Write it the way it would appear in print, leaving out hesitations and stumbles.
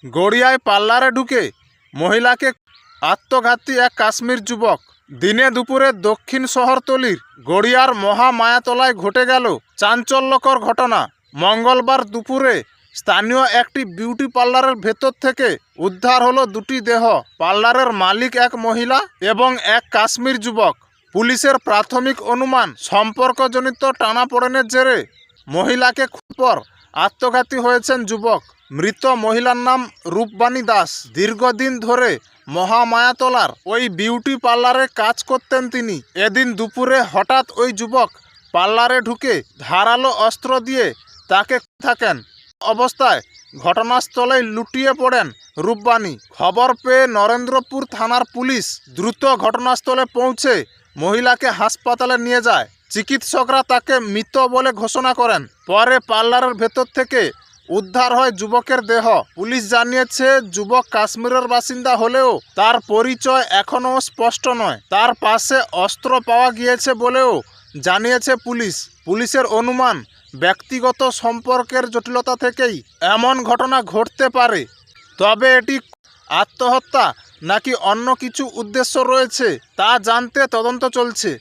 গড়িয়ায় পার্লারে ঢুকে মহিলাকে আত্মঘাতী এক কাশ্মীর যুবক। দিনে দুপুরে দক্ষিণ শহরতলির গড়িয়ার মহামায়াতলায় ঘটে গেল চাঞ্চল্যকর ঘটনা। মঙ্গলবার দুপুরে স্থানীয় একটি বিউটি পার্লারের ভেতর থেকে উদ্ধার হলো দুটি দেহ। পার্লারের মালিক এক মহিলা এবং এক কাশ্মীর যুবক। পুলিশের প্রাথমিক অনুমান, সম্পর্কজনিত টানাপোড়েনের জেরে মহিলাকে খুন পর আত্মঘাতী হয়েছেন যুবক। মৃত মহিলার নাম রূপবাণী দাস। দীর্ঘদিন ধরে মহামায়াতলার ওই বিউটি পার্লারে কাজ করতেন তিনি। এদিন দুপুরে হঠাৎ ওই যুবক পার্লারে ঢুকে ধারালো অস্ত্র দিয়ে তাকে থাকেন। অবস্থায় ঘটনাস্থলেই লুটিয়ে পড়েন রূপবাণী। খবর পেয়ে নরেন্দ্রপুর থানার পুলিশ দ্রুত ঘটনাস্থলে পৌঁছে মহিলাকে হাসপাতালে নিয়ে যায়। চিকিৎসকরা তাকে মৃত বলে ঘোষণা করেন। পরে পার্লারের ভেতর থেকে উদ্ধার হয় যুবকের দেহ। পুলিশ জানিয়েছে, যুবক কাশ্মীরের বাসিন্দা হলেও তার পরিচয় এখনও স্পষ্ট নয়। তার পাশে অস্ত্র পাওয়া গিয়েছে বলেও জানিয়েছে পুলিশ। পুলিশের অনুমান, ব্যক্তিগত সম্পর্কের জটিলতা থেকেই এমন ঘটনা ঘটতে পারে। তবে এটি আত্মহত্যা নাকি অন্য কিছু উদ্দেশ্য রয়েছে তা জানতে তদন্ত চলছে।